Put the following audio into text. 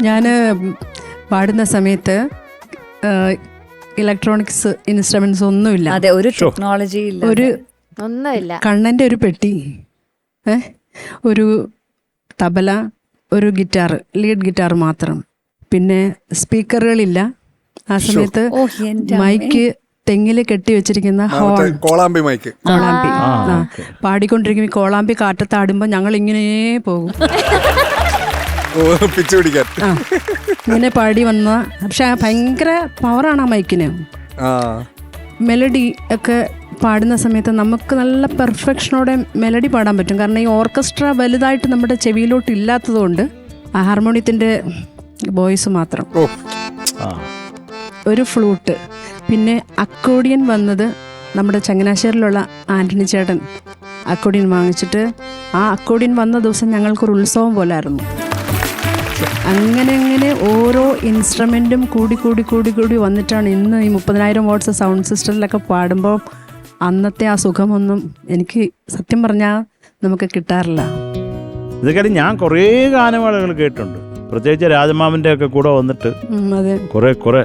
ഞാൻ പാടുന്ന സമയത്ത് ഇലക്ട്രോണിക്സ് ഇൻസ്ട്രുമെന്റ്സ് ഒന്നുമില്ല. അതെ, ഒരു ടെക്നോളജി ഇല്ല, ഒരു ഒന്നുമില്ല. കണ്ണൻ്റെ ഒരു പെട്ടി, ഒരു തബല, ഒരു ഗിറ്റാർ, ലീഡ് ഗിറ്റാർ മാത്രം. പിന്നെ സ്പീക്കറുകളില്ല ആ സമയത്ത്. മൈക്ക് തെങ്ങിൽ കെട്ടി വെച്ചിരിക്കുന്ന കോളാമ്പി മൈക്ക്, കോളാമ്പി. പാടിക്കൊണ്ടിരിക്കുമ്പോൾ കോളാമ്പി കാറ്റത്താടുമ്പോൾ ഞങ്ങൾ ഇങ്ങനെ പോകും പിച്ച് പിടിക്കാൻ. ഇങ്ങനെ പാടി വന്ന, പക്ഷെ ഭയങ്കര പവറാണ് ആ മൈക്കിന്. മെലഡി ഒക്കെ പാടുന്ന സമയത്ത് നമുക്ക് നല്ല പെർഫെക്ഷനോടെ മെലഡി പാടാൻ പറ്റും. കാരണം ഈ ഓർക്കസ്ട്ര വലുതായിട്ട് നമ്മുടെ ചെവിയിലോട്ട് ഇല്ലാത്തതുകൊണ്ട് ആ ഹാർമോണിയത്തിൻ്റെ വോയിസ് മാത്രം, ഒരു ഫ്ലൂട്ട്. പിന്നെ അക്കോഡിയൻ വന്നത് നമ്മുടെ ചങ്ങനാശ്ശേരിയിലുള്ള ആൻ്റണി ചേട്ടൻ അക്കോഡിയൻ വാങ്ങിച്ചിട്ട്, ആ അക്കോഡിയൻ വന്ന ദിവസം ഞങ്ങൾക്കൊരു ഉത്സവം പോലായിരുന്നു. അങ്ങനെ അങ്ങനെ ഓരോ ഇൻസ്ട്രുമെൻറ്റും കൂടി കൂടി കൂടി കൂടി വന്നിട്ടാണ് ഇന്ന് ഈ 30,000 വാട്ട്സ് സൗണ്ട് സിസ്റ്റത്തിലൊക്കെ പാടുമ്പോൾ അന്നത്തെ ആ സുഖമൊന്നും എനിക്ക് സത്യം പറഞ്ഞാൽ നമുക്ക് കിട്ടാറില്ല. ഇതൊക്കെ ഞാൻ കുറേ ഗാനമേളകൾ കേട്ടിട്ടുണ്ട്, പ്രത്യേകിച്ച് രാജമാമൻ്റെ ഒക്കെ കൂടെ വന്നിട്ട് അതെ കുറേ